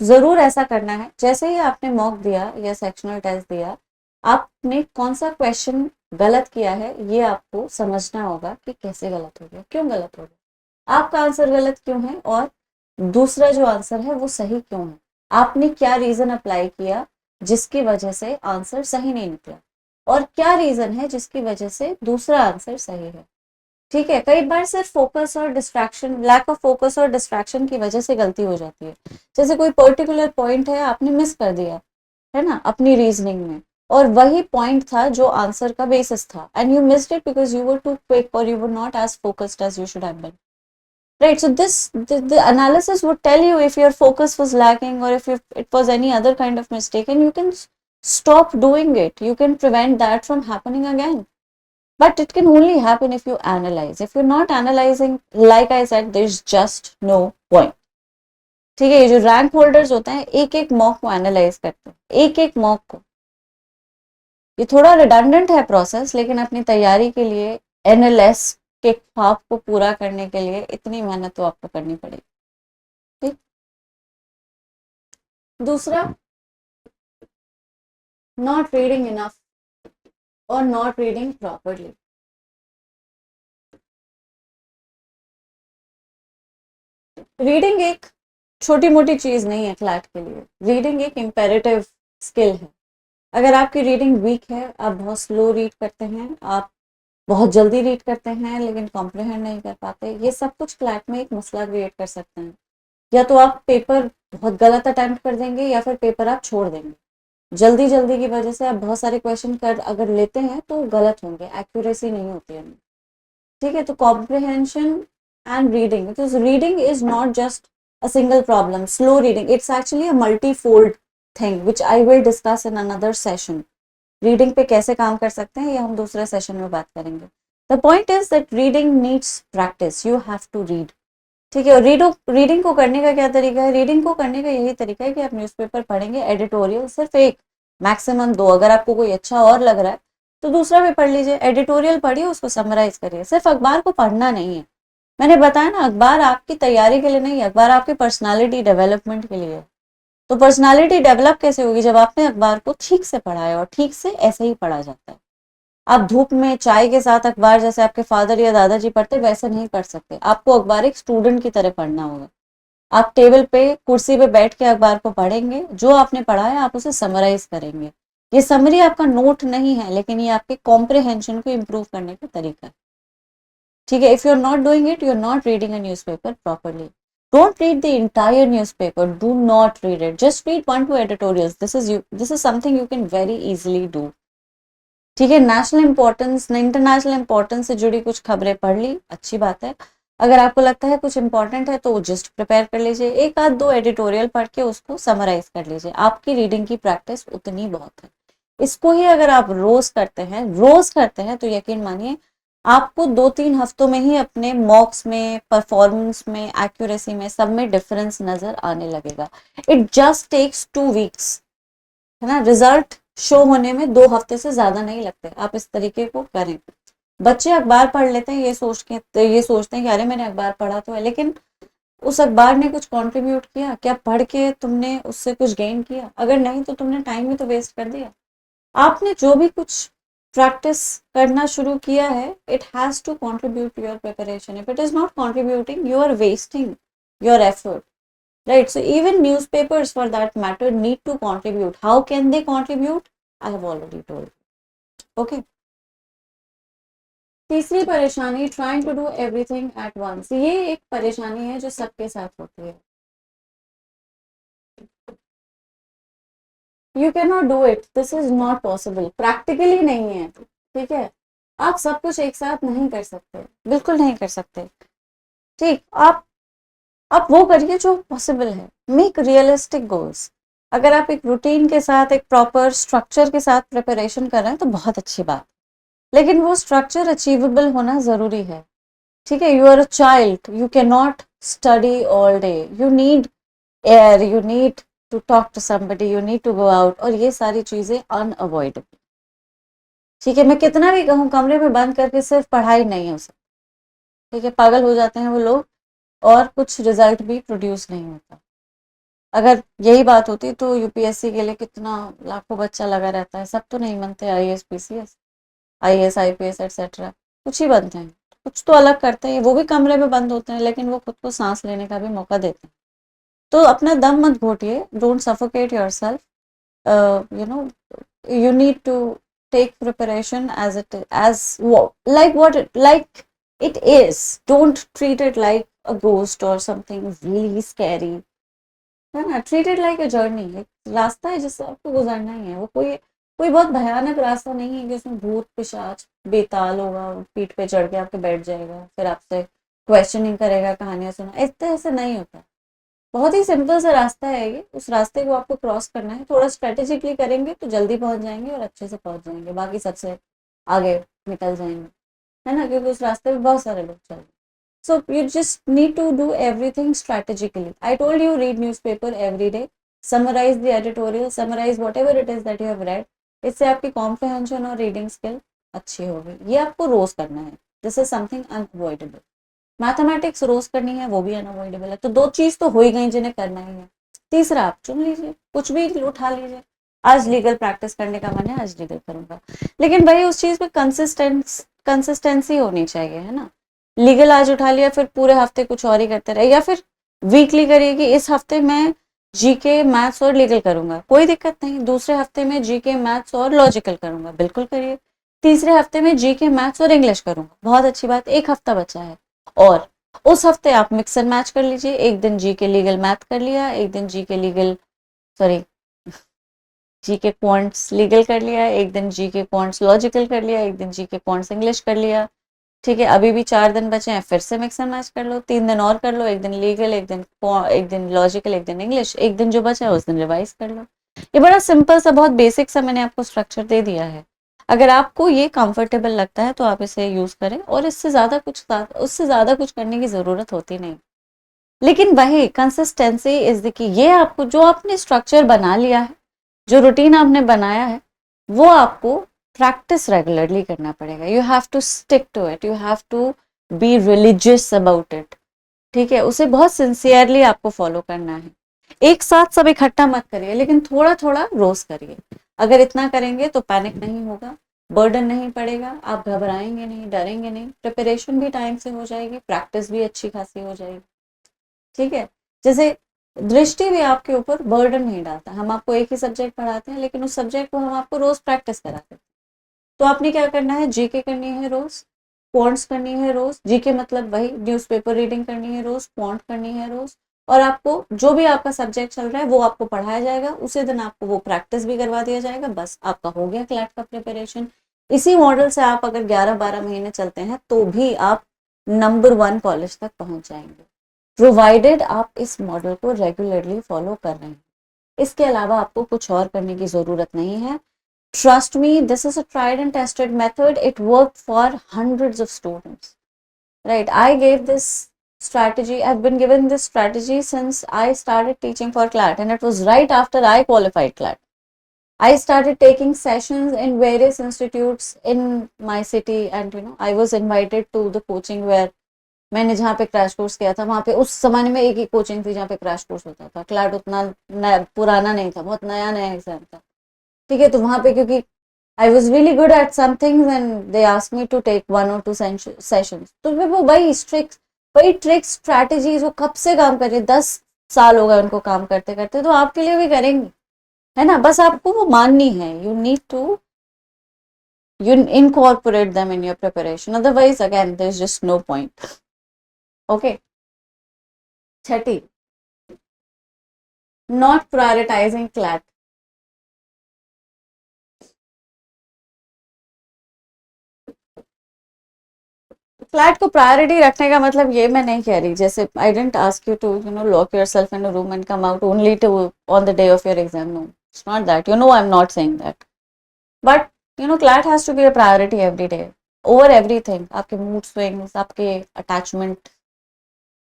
जरूर ऐसा करना है, जैसे ही आपने मॉक दिया या सेक्शनल टेस्ट दिया, आपने कौन सा क्वेश्चन गलत किया है ये आपको समझना होगा कि कैसे गलत हो गया, क्यों गलत हो गया, आपका आंसर गलत क्यों है और दूसरा जो आंसर है वो सही क्यों है, आपने क्या रीजन अप्लाई किया जिसकी वजह से आंसर सही नहीं निकला, और क्या रीजन है जिसकी वजह से दूसरा आंसर सही है। ठीक है, कई बार सिर्फ फोकस और डिस्ट्रैक्शन, लैक ऑफ फोकस और डिस्ट्रैक्शन की वजह से गलती हो जाती है। जैसे कोई पर्टिकुलर पॉइंट है आपने मिस कर दिया है ना अपनी रीजनिंग में, और वही पॉइंट था जो आंसर का बेसिस था, and you missed it because you were too quick और you were not as focused as you should have been. Right, so the analysis would tell you if your focus was lacking or if it was any other kind of mistake, and you can stop doing it, you can prevent that from happening again. But it can only happen if you analyze. If you're not analyzing, like I said, there's just no point. ठीक है, ये जो rank holders होते हैं एक एक mock को analyse करते हैं, एक एक मॉक को। ये थोड़ा रिडंडेंट है प्रोसेस, लेकिन अपनी तैयारी के लिए, एनएलएस के ख्वाब को पूरा करने के लिए इतनी मेहनत तो आपको करनी पड़ेगी। ठीक, दूसरा, नॉट रीडिंग इनफ और नॉट रीडिंग प्रॉपरली। रीडिंग एक छोटी मोटी चीज नहीं है क्लैट के लिए, रीडिंग एक इम्पेरेटिव स्किल है। अगर आपकी रीडिंग वीक है, आप बहुत स्लो रीड करते हैं, आप बहुत जल्दी रीड करते हैं लेकिन कॉम्प्रिहेंड नहीं कर पाते, ये सब कुछ क्लैट में एक मसला क्रिएट कर सकते हैं। या तो आप पेपर बहुत गलत अटेम्प्ट कर देंगे या फिर पेपर आप छोड़ देंगे। जल्दी जल्दी की वजह से आप बहुत सारे क्वेश्चन कर अगर लेते हैं तो गलत होंगे, एक्यूरेसी नहीं होती है। ठीक है, तो comprehension and reading, because reading is not just a single problem, slow reading, it's actually a multi-fold thing which I will discuss in another session. Reading पे कैसे काम कर सकते हैं ये हम दूसरे सेशन में बात करेंगे। The point is that reading needs practice, you have to read. ठीक है, और रीडिंग को करने का क्या तरीका है, रीडिंग को करने का यही तरीका है कि आप न्यूज़पेपर पढ़ेंगे, एडिटोरियल सिर्फ एक, मैक्सिमम 2, अगर आपको कोई अच्छा और लग रहा है तो दूसरा भी पढ़ लीजिए, एडिटोरियल पढ़िए, उसको समराइज करिए। सिर्फ अखबार को पढ़ना नहीं है, मैंने बताया ना, अखबार आपकी तैयारी के लिए नहीं है, अखबार आपकी पर्सनालिटी डेवलपमेंट के लिए है। तो पर्सनालिटी डेवलप कैसे होगी, जब आपने अखबार को ठीक से पढ़ा है, और ठीक से ऐसे ही पढ़ा जाता है। आप धूप में चाय के साथ अखबार जैसे आपके फादर या दादाजी पढ़ते वैसे नहीं पढ़ सकते, आपको अखबार एक स्टूडेंट की तरह पढ़ना होगा। आप टेबल पे कुर्सी पे बैठ के अखबार को पढ़ेंगे, जो आपने पढ़ा है आप उसे समराइज करेंगे। ये समरी आपका नोट नहीं है, लेकिन ये आपके कॉम्प्रिहेंशन को इम्प्रूव करने का तरीका है। ठीक है, if you are not doing it, you are not reading a newspaper properly. Don't read the entire newspaper. Do not read it. Just read 1-2 editorials. This is something you can very easily do. ठीक है, national importance international importance से जुड़ी कुछ खबरें पढ़ ली, अच्छी बात है। अगर आपको लगता है कुछ इंपॉर्टेंट है तो जस्ट प्रिपेयर कर लीजिए, एक आध दो एडिटोरियल पढ़ के उसको समराइज कर लीजिए, आपकी रीडिंग की प्रैक्टिस उतनी बहुत है। इसको ही अगर आप रोज करते हैं तो यकीन मानिए आपको 2-3 हफ्तों में ही अपने मॉक्स में, परफॉर्मेंस में, एक्यूरेसी में, सब में डिफरेंस नजर आने लगेगा। इट जस्ट टेक्स 2 वीक्स, है ना। रिजल्ट शो होने में 2 हफ्ते से ज्यादा नहीं लगते। आप इस तरीके को करें। बच्चे अखबार पढ़ लेते हैं ये सोचते हैं कि अरे मैंने अखबार पढ़ा तो है, लेकिन उस अखबार ने कुछ कंट्रीब्यूट किया क्या? पढ़ के तुमने उससे कुछ गेन किया? अगर नहीं तो तुमने टाइम ही तो वेस्ट कर दिया। आपने जो भी कुछ प्रैक्टिस करना शुरू किया है, it has to contribute to your preparation. If it is not contributing, you are wasting your effort, right? So even newspapers for that matter need to contribute. How can they contribute? I have already told you. Okay. तीसरी परेशानी, trying to do everything at once. ये एक परेशानी है जो सबके साथ होती है। You cannot do it. This is not possible. Practically नहीं है, ठीक है। आप सब कुछ एक साथ नहीं कर सकते, बिल्कुल नहीं कर सकते। ठीक, आप वो करिए जो पॉसिबल है। Make realistic goals. अगर आप एक रूटीन के साथ, एक प्रॉपर स्ट्रक्चर के साथ प्रिपरेशन कर रहे हैं तो बहुत अच्छी बात, लेकिन वो स्ट्रक्चर अचीवेबल होना जरूरी है। ठीक है, you are a child, you can not study all day, you need air, you need to talk to somebody, you need to go out, और ये सारी चीजें अनअवॉइडेबल। ठीक है, मैं कितना भी कहूँ कमरे में बंद करके सिर्फ पढ़ाई नहीं हो सकती। ठीक है, पागल हो जाते हैं वो लोग और कुछ रिजल्ट भी प्रोड्यूस नहीं होता। अगर यही बात होती तो यूपीएससी के लिए कितना लाखों बच्चा लगा रहता है। सब तो नहीं बनते IAS PCS, IAS IPS etcetera, कुछ ही बनते हैं, कुछ तो अलग करते हैं। वो भी कमरे में बंद होते हैं, लेकिन वो खुद को सांस लेने का भी मौका देते हैं। तो अपना दम मत घोटिए, don't suffocate yourself. You know, you need to take preparation as like it is. Don't treat it like a ghost or something really scary, है ना। Treat it like a journey, एक रास्ता है जिससे आपको गुजरना ही है। वो कोई कोई बहुत भयानक रास्ता नहीं है कि उसमें भूत पिशाच बेताल होगा, पीठ पे चढ़ के आपके बैठ जाएगा, फिर आपसे क्वेश्चनिंग करेगा, कहानियां सुना। इतना ऐसे नहीं होता। बहुत ही सिंपल सा रास्ता है ये, उस रास्ते को आपको क्रॉस करना है। थोड़ा स्ट्रेटेजिकली करेंगे तो जल्दी पहुंच जाएंगे और अच्छे से पहुंच जाएंगे, बाकी सबसे आगे निकल जाएंगे, है ना, क्योंकि उस रास्ते में बहुत सारे लोग चल रहे हैं। So you just need to do everything strategically. I told you, read newspaper every day, summarize the editorial, summarize whatever it is that you have read. इससे आपकी comprehension और reading skill अच्छी होगी। ये आपको रोज करना है। This is something unavoidable. Mathematics रोज करनी है, वो भी अनअवॉइडेबल है। तो 2 चीज तो हो ही गई जिन्हें करना ही है। तीसरा आप चुन लीजिए, कुछ भी उठा लीजिए। आज लीगल प्रैक्टिस करने का मन है, आज लीगल करूंगा, लेकिन भाई उस चीज में कंसिस्टेंसी होनी चाहिए, है ना। लीगल आज उठा लिया, फिर पूरे हफ्ते कुछ और ही करते रहे, या फिर वीकली करिए कि इस हफ्ते मैं जीके मैथ्स और लीगल करूंगा, कोई दिक्कत नहीं। दूसरे हफ्ते में जीके मैथ्स और लॉजिकल करूंगा, बिल्कुल करिए। तीसरे हफ्ते में जीके मैथ्स और इंग्लिश करूंगा, बहुत अच्छी बात, एक हफ्ता बचा है। और उस हफ्ते आप मिक्स एंड मैच कर लीजिए, एक दिन जीके लीगल मैथ कर लिया, एक दिन GK legal sorry GK quants legal कर लिया, एक दिन जीके क्वांट्स लॉजिकल कर लिया, एक दिन जीके क्वांट्स इंग्लिश कर लिया। ठीक है, अभी भी 4 दिन बचे हैं, फिर से मिक्स एंड मैच कर लो, 3 दिन और कर लो, एक दिन लीगल, एक दिन लॉजिकल, एक दिन इंग्लिश, एक दिन जो बचा है उस दिन रिवाइज कर लो। ये बड़ा सिंपल सा, बहुत बेसिक सा मैंने आपको स्ट्रक्चर दे दिया है। अगर आपको ये कंफर्टेबल लगता है तो आप इसे यूज करें, और उससे ज्यादा कुछ करने की जरूरत होती नहीं। लेकिन वही कंसिस्टेंसी इज द की। ये आपको जो आपने स्ट्रक्चर बना लिया है, जो रूटीन आपने बनाया है, वो आपको प्रैक्टिस रेगुलरली करना पड़ेगा। You have to stick to it, you have to be religious about it. ठीक है, उसे बहुत सिंसियरली आपको फॉलो करना है। एक साथ सब इकट्ठा मत करिए, लेकिन थोड़ा थोड़ा रोज करिए। अगर इतना करेंगे तो पैनिक नहीं होगा, बर्डन नहीं पड़ेगा, आप घबराएंगे नहीं, डरेंगे नहीं, प्रिपरेशन भी टाइम से हो जाएगी, प्रैक्टिस भी अच्छी खासी हो जाएगी। ठीक है, जैसे दृष्टि भी आपके ऊपर बर्डन नहीं डालता। हम आपको एक ही सब्जेक्ट पढ़ाते हैं, लेकिन उस सब्जेक्ट को हम आपको रोज प्रैक्टिस कराते हैं। तो आपने क्या करना है, जीके करनी है रोज, क्वांट्स करनी है रोज, जीके मतलब वही न्यूज़पेपर रीडिंग करनी है रोज, क्वांट करनी है रोज, और आपको जो भी आपका सब्जेक्ट चल रहा है वो आपको पढ़ाया जाएगा, उसी दिन आपको वो प्रैक्टिस भी करवा दिया जाएगा, बस आपका हो गया क्लैट का प्रिपरेशन। इसी मॉडल से आप अगर 11-12 महीने चलते हैं तो भी आप नंबर 1 कॉलेज तक पहुंच जाएंगे, प्रोवाइडेड आप इस मॉडल को रेगुलरली फॉलो कर रहे हैं। इसके अलावा आपको कुछ और करने की जरूरत नहीं है। Trust me, this is a tried and tested method. It worked for hundreds of students. Right? I gave this strategy. I've been given this strategy since I started teaching for CLAT, and it was right after I qualified CLAT. I started taking sessions in various institutes in my city, and I was invited to the coaching where मैंने जहाँ पे crash course किया था वहाँ पे उस जमाने में एक ही कोचिंग थी जहाँ पे क्रैश कोर्स होता था। क्लैट उतना पुराना नहीं था, बहुत नया नया एग्जाम था। ठीक है, तो वहाँ पे क्योंकि I was really good at some things and they asked me to take 1 or 2 sessions, तो फिर वो वही ट्रिक्स स्ट्रैटेजीज वो कब से काम कर रही है, 10 साल हो गए उनको काम करते करते, तो आपके लिए भी करेंगे, है ना। बस आपको वो माननी है, you incorporate them in your preparation, otherwise again there's just no point. Okay. Chhathi, not prioritizing CLAT. Flat को प्रायोरिटी रखने का मतलब ये मैं नहीं कह रही, जैसे आई didn't ask you to lock your self in a room and come out only to on the day of your exam, no, it's not that, I am not saying that, but CLAT has to be a priority every day over everything. आपके mood swings, आपके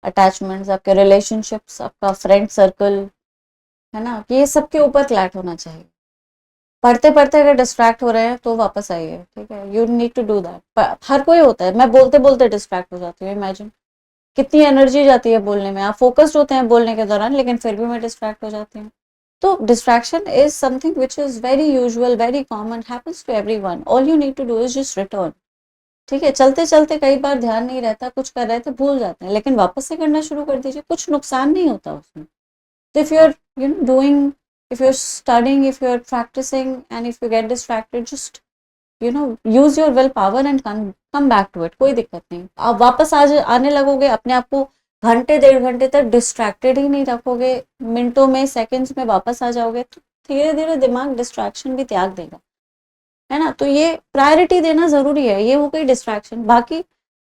attachments, आपके relationships, आपका friend circle, है ना, ये सबके ऊपर CLAT होना चाहिए। पढ़ते पढ़ते अगर डिस्ट्रैक्ट हो रहे हैं तो वापस आइए, ठीक है, you need to do that. हर कोई होता है, मैं बोलते बोलते डिस्ट्रैक्ट हो जाती हूँ, इमेजिन कितनी एनर्जी जाती है बोलने में, आप फोकस्ड होते हैं बोलने के दौरान लेकिन फिर भी मैं डिस्ट्रैक्ट हो जाती हूँ। तो distraction is something which is very usual, very common, happens to everyone, all you need to do is just return. ठीक है, चलते चलते कई बार ध्यान नहीं रहता, कुछ कर रहे थे भूल जाते हैं, लेकिन वापस से करना शुरू कर दीजिए, कुछ नुकसान नहीं होता उसमें। So if you're doing, if you're studying, if you're practicing, and if you get distracted, just use your willpower and come back to it, कोई दिक्कत नहीं। आप वापस आज आने लगोगे, अपने आप को घंटे 1.5 घंटे तक डिस्ट्रैक्टेड ही नहीं रखोगे, मिनटों में सेकंड्स में वापस आ जाओगे, तो धीरे धीरे दिमाग डिस्ट्रैक्शन भी त्याग देगा, है ना। तो ये प्रायोरिटी देना जरूरी है, ये हो गई डिस्ट्रैक्शन। बाकी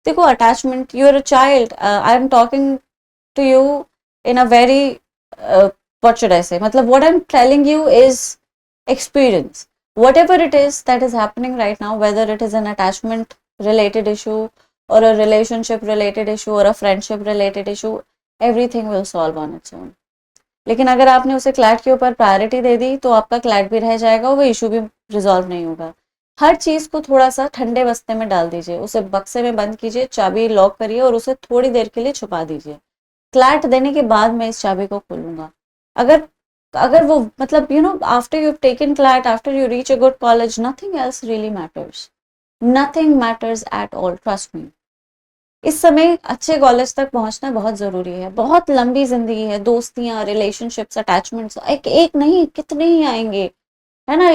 देखो, attachment, you are a child, I am talking to you in a very what should I say, matlab what I'm telling you is experience. Whatever it is that is happening right now, whether it is an attachment related issue or a relationship related issue or a friendship related issue, everything will solve on its own. लेकिन अगर आपने उसे CLAT के ऊपर priority दे दी तो आपका CLAT भी रह जाएगा, वो इशू भी रिजॉल्व नहीं होगा। हर चीज को थोड़ा सा ठंडे बस्ते में डाल दीजिए, उसे बक्से में बंद कीजिए, चाबी लॉक करिए और उसे थोड़ी देर के लिए छुपा दीजिए। क्लैट देने के बाद मैं इस चाबी को खोलूंगा। अगर अगर वो मतलब after you taken CLAT, after you reach a good college, nothing else really matters, nothing matters at all, trust me. इस समय अच्छे कॉलेज तक पहुंचना बहुत जरूरी है, बहुत लंबी जिंदगी है, दोस्तियां, रिलेशनशिप्स, अटैचमेंट्स एक एक नहीं कितने ही आएंगे, है ना।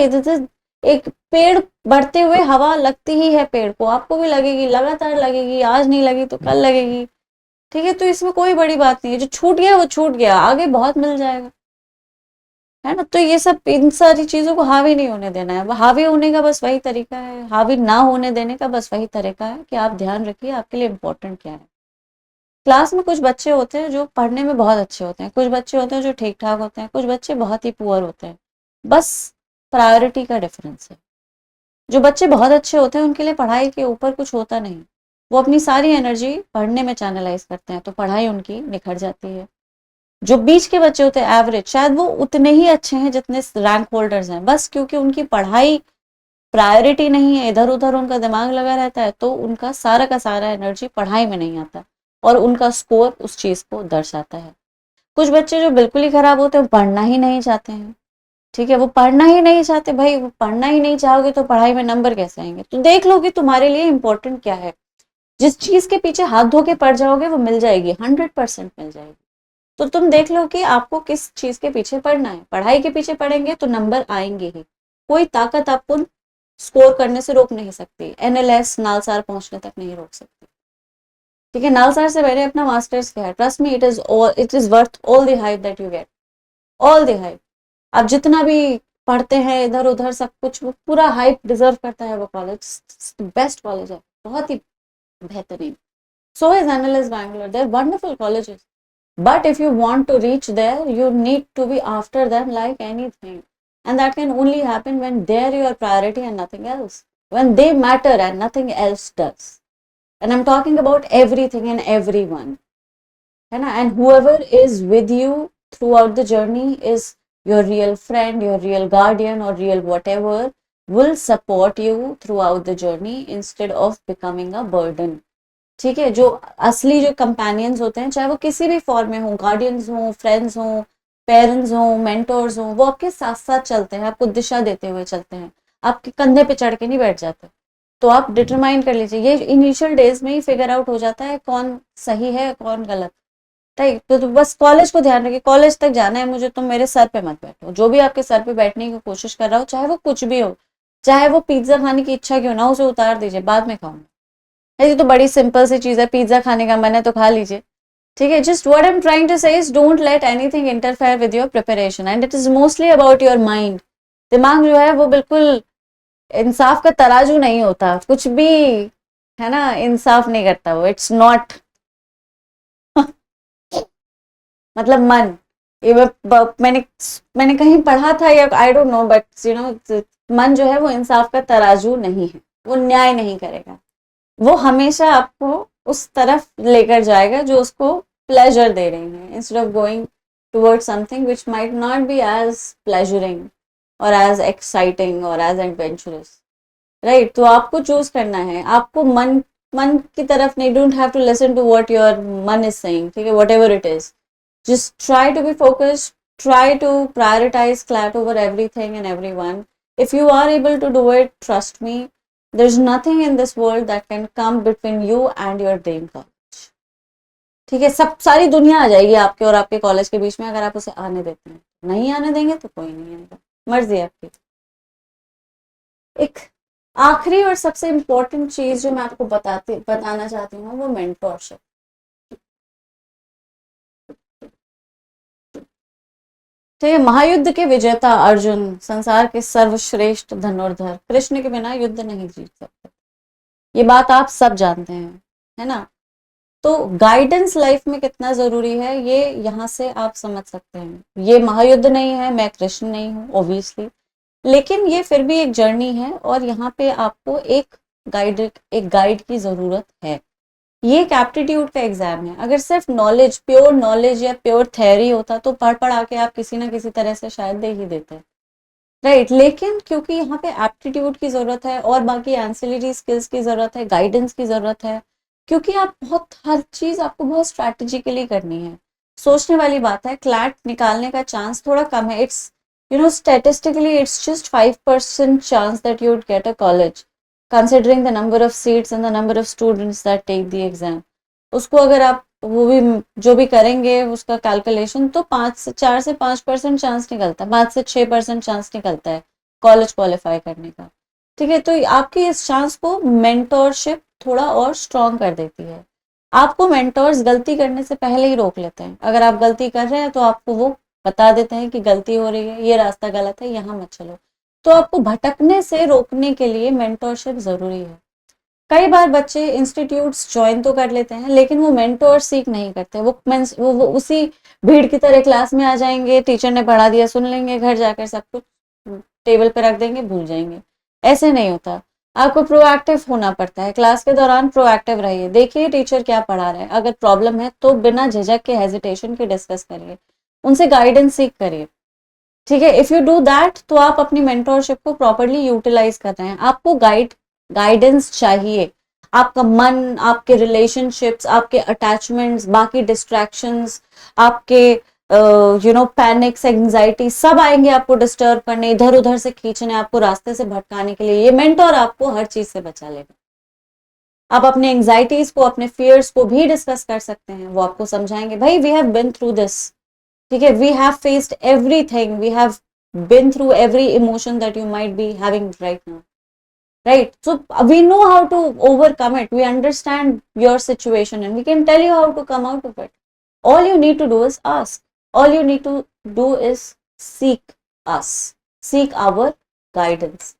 एक पेड़ बढ़ते हुए हवा लगती ही है पेड़ को, आपको भी लगेगी, लगातार लगेगी, आज नहीं लगी तो कल लगेगी, ठीक है। तो इसमें कोई बड़ी बात नहीं है, जो छूट गया वो छूट गया, आगे बहुत मिल जाएगा, है ना। तो ये सब, इन सारी चीजों को हावी नहीं होने देना है। हावी होने का बस वही तरीका है, हावी ना होने देने का बस वही तरीका है कि आप ध्यान रखिए आपके लिए इम्पोर्टेंट क्या है। क्लास में कुछ बच्चे होते हैं जो पढ़ने में बहुत अच्छे होते हैं, कुछ बच्चे होते हैं जो ठीक ठाक होते हैं, कुछ बच्चे बहुत ही पुअर होते हैं, बस प्रायोरिटी का डिफरेंस है। जो बच्चे बहुत अच्छे होते हैं उनके लिए पढ़ाई के ऊपर कुछ होता नहीं, वो अपनी सारी एनर्जी पढ़ने में चैनलाइज करते हैं, तो पढ़ाई उनकी निखर जाती है। जो बीच के बच्चे होते हैं एवरेज, शायद वो उतने ही अच्छे हैं जितने रैंक होल्डर्स हैं, बस क्योंकि उनकी पढ़ाई प्रायोरिटी नहीं है, इधर उधर उनका दिमाग लगा रहता है, तो उनका सारा का सारा एनर्जी पढ़ाई में नहीं आता और उनका स्कोर उस चीज को दर्शाता है। कुछ बच्चे जो बिल्कुल ही खराब होते हैं, पढ़ना ही नहीं चाहते हैं, ठीक है, वो पढ़ना ही नहीं चाहते, भाई वो पढ़ना ही नहीं चाहोगे तो पढ़ाई में नंबर कैसे आएंगे। तो देख लो कि तुम्हारे लिए इंपॉर्टेंट क्या है, जिस चीज के पीछे हाथ धो के पड़ जाओगे वो मिल जाएगी, 100% मिल जाएगी। तो तुम देख लो कि आपको किस चीज के पीछे पढ़ना है, पढ़ाई के पीछे पढ़ेंगे तो नंबर आएंगे ही, कोई ताकत आपको स्कोर करने से रोक नहीं सकती, NLS नालसार पहुंचने तक नहीं रोक सकती। ठीक है, नालसार से मैंने अपना मास्टर्स किया, trust me it is worth all the hype that you get, all the hype. आप जितना भी पढ़ते हैं इधर उधर सब कुछ, वो पूरा हाइप डिजर्व करता है वो कॉलेज, बेस्ट कॉलेज है, बहुत ही बेहतरीन। So is NLS Bangalore. They're wonderful colleges. But if you want to reach there, you need to be after them like anything. And that can only happen when they're your priority and nothing else. When they matter and nothing else does. And I'm talking about everything and everyone. And whoever is with you throughout the journey is your real friend, your real guardian, or real whatever, will support you throughout the journey instead of becoming a burden. ठीक है, जो असली जो companions होते हैं, चाहे वो किसी भी फॉर्म में हो, गार्डियंस हो, फ्रेंड्स हो, पेरेंट्स हो, मेंटोर्स हो, वो आपके साथ साथ चलते हैं, आपको दिशा देते हुए चलते हैं, आपके कंधे पे चढ़ के नहीं बैठ जाते। तो आप डिटरमाइन कर लीजिए, ये इनिशियल डेज में ही फिगर आउट हो जाता है कौन सही है कौन गलत। राइट, तो बस कॉलेज को ध्यान रखिए, कॉलेज तक जाना है मुझे, तो मेरे सर पे मत बैठो। जो भी आपके सर पे बैठने की कोशिश कर रहा हो, चाहे वो कुछ भी हो, चाहे वो पिज्जा खाने की इच्छा क्यों ना हो, उसे उतार दीजिए, बाद में खाऊंगा। ये तो बड़ी सिंपल सी चीज है, पिज्जा खाने का मन है तो खा लीजिए। ठीक है, just what I am trying to say is don't let anything interfere with your preparation, and it is mostly about your mind. दिमाग जो है वो बिल्कुल इंसाफ का तराजू नहीं होता, कुछ भी है ना इंसाफ नहीं करता वो, इट्स नॉट मतलब मन, ये मैंने मैंने कहीं पढ़ा था या I don't know, but you know मन जो है वो इंसाफ का तराजू नहीं है, वो न्याय नहीं करेगा, वो हमेशा आपको उस तरफ लेकर जाएगा जो उसको प्लेजर दे रही है, instead of going toward something which might not be as pleasuring और एज एक्साइटिंग और एज एडवेंचरस। राइट, तो आपको चूज करना है, आपको मन मन की तरफ नहीं, don't have to listen to what your मन इज सेइंग। ठीक है, whatever it is, just try to be focused, try to prioritize CLAT over everything and everyone. If you are able to do it, trust me, there's nothing in this world that can come between you and your dream college. ठीक है, सब सारी दुनिया आ जाएगी आपके और आपके college के बीच में, अगर आप उसे आने देते हैं। नहीं आने देंगे तो कोई नहीं आएगा, मर्जी है आपकी। एक आखिरी और सबसे इम्पोर्टेंट चीज जो मैं आपको बताना चाहती हूँ, वो मेंटोरशिप। तो ये महायुद्ध के विजेता अर्जुन, संसार के सर्वश्रेष्ठ धनुर्धर, कृष्ण के बिना युद्ध नहीं जीत सकते, ये बात आप सब जानते हैं, है ना। तो गाइडेंस लाइफ में कितना जरूरी है, ये यहाँ से आप समझ सकते हैं। ये महायुद्ध नहीं है, मैं कृष्ण नहीं हूँ ऑब्वियसली, लेकिन ये फिर भी एक जर्नी है, और यहाँ पे आपको एक गाइड की जरूरत है। ये एक एप्टीट्यूड का एग्जाम है, अगर सिर्फ नॉलेज, प्योर नॉलेज या प्योर थ्योरी होता तो पढ़ पढ़ा के आप किसी ना किसी तरह से शायद दे ही देते। राइट, लेकिन क्योंकि यहाँ पे एप्टीट्यूड की जरूरत है और बाकी एंसिलरी स्किल्स की जरूरत है, गाइडेंस की जरूरत है, क्योंकि आप बहुत हर चीज आपको बहुत स्ट्रैटेजिकली करनी है। सोचने वाली बात है, क्लैट निकालने का चांस थोड़ा कम है, it's you know statistically it's just 5% chance that you would get a college, considering the number of seats and the number of students that take the exam। उसको अगर आप वो भी जो भी करेंगे उसका कैलकुलेशन, तो 4 से 5% चांस निकलता है, 5 से 6% चांस निकलता है कॉलेज क्वालिफाई करने का। ठीक है, तो आपकी इस चांस को मेंटोरशिप थोड़ा और स्ट्रॉन्ग कर देती है। आपको मेंटोर्स गलती करने से पहले ही रोक लेते हैं, अगर आप गलती कर रहे हैं तो आपको वो बता देते हैं कि गलती हो रही है, ये रास्ता गलत है, यहाँ मत चलो। तो आपको भटकने से रोकने के लिए मेंटोरशिप जरूरी है। कई बार बच्चे इंस्टीट्यूट्स ज्वाइन तो कर लेते हैं, लेकिन वो मेंटोर सीख नहीं करते, वो उसी भीड़ की तरह क्लास में आ जाएंगे, टीचर ने पढ़ा दिया सुन लेंगे, घर जाकर सब कुछ टेबल पे रख देंगे, भूल जाएंगे। ऐसे नहीं होता, आपको प्रोएक्टिव होना पड़ता है। क्लास के दौरान प्रोएक्टिव रहिए, देखिए टीचर क्या पढ़ा रहे हैं, अगर प्रॉब्लम है तो बिना झिझक के, हेजिटेशन के डिस्कस करिए, उनसे गाइडेंस सीख करिए। ठीक है, इफ यू डू दैट तो आप अपनी मेंटोरशिप को प्रॉपर्ली यूटिलाइज कर रहे हैं। आपको गाइडेंस चाहिए, आपका मन, आपके रिलेशनशिप्स, आपके अटैचमेंट्स, बाकी डिस्ट्रैक्शंस, आपके पैनिक्स, एंजाइटी सब आएंगे आपको डिस्टर्ब करने, इधर उधर से खींचने, आपको रास्ते से भटकाने के लिए। ये मेंटोर आपको हर चीज से बचा लेगा। आप अपने एंजाइटीज को, अपने फियर्स को भी डिस्कस कर सकते हैं, वो आपको समझाएंगे, भाई we have been through this. ठीक है, we have faced everything, we have been through every emotion that you might be having right now। right? So we know how to overcome it, we understand your situation, and we can tell you how to come out of it. All you need to do is ask, all you need to do is seek us, seek our guidance.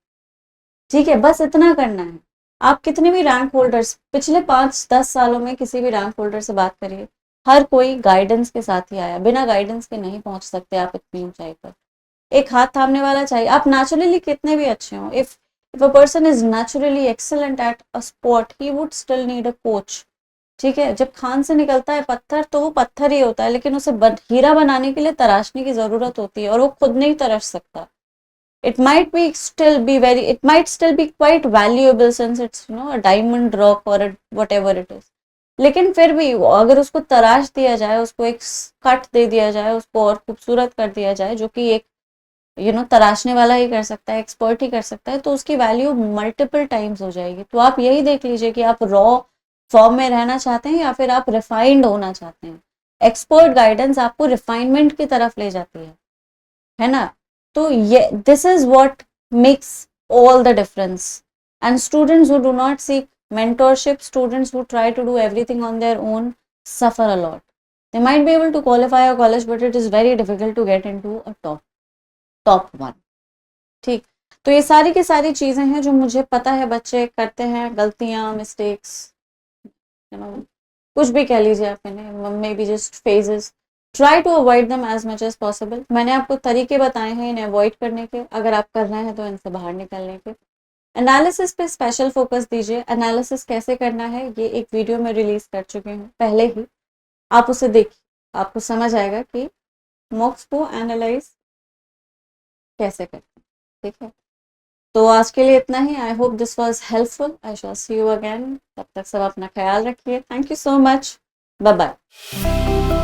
ठीक है, बस इतना करना है. आप कितने भी rank holders पिछले 5-10 सालों में किसी भी रैंक होल्डर से बात करिए, हर कोई गाइडेंस के साथ ही आया. बिना गाइडेंस के नहीं पहुंच सकते आप इतनी ऊंचाई पर. एक हाथ थामने वाला चाहिए. आप नेचुरली कितने भी अच्छे हो, if a person is naturally excellent at a sport, he would still need a coach. ठीक है, जब खान से निकलता है पत्थर तो वो पत्थर ही होता है, लेकिन उसे हीरा बनाने के लिए तराशने की जरूरत होती है, और वो खुद नहीं तरश सकता. It might still be quite valuable since it's a diamond rock or whatever it is. लेकिन फिर भी अगर उसको तराश दिया जाए, उसको एक कट दे दिया जाए, उसको और खूबसूरत कर दिया जाए, जो कि एक तराशने वाला ही कर सकता है, एक्सपर्ट ही कर सकता है, तो उसकी वैल्यू मल्टीपल टाइम्स हो जाएगी. तो आप यही देख लीजिए कि आप रॉ फॉर्म में रहना चाहते हैं या फिर आप रिफाइंड होना चाहते हैं. एक्सपर्ट गाइडेंस आपको रिफाइनमेंट की तरफ ले जाती है ना. तो ये this is what makes all the difference. And students who do not seek mentorship, students who try to do everything on their own, suffer a lot. They might be able to qualify a college, but it is very difficult to get into a top one. ठीक, तो ये सारी की सारी चीजें हैं जो मुझे पता है बच्चे करते हैं, गलतियां, मिस्टेक्स, कुछ भी कह लीजिए आप इन्हें, maybe just phases. Try to avoid them as much as possible. मैंने आपको तरीके बताए हैं इन्हें अवॉइड करने के, अगर आप कर रहे हैं तो इनसे बाहर निकलने के. एनालिसिस पे स्पेशल फोकस दीजिए. एनालिसिस कैसे करना है ये एक वीडियो में रिलीज कर चुकी हूँ पहले ही, आप उसे देखिए, आपको समझ आएगा कि मॉक्स को एनालाइज कैसे करते हैं. ठीक है, तो आज के लिए इतना ही. I hope this was helpful. I shall see you again. तब तक सब अपना ख्याल रखिए. Thank you so much. Bye bye.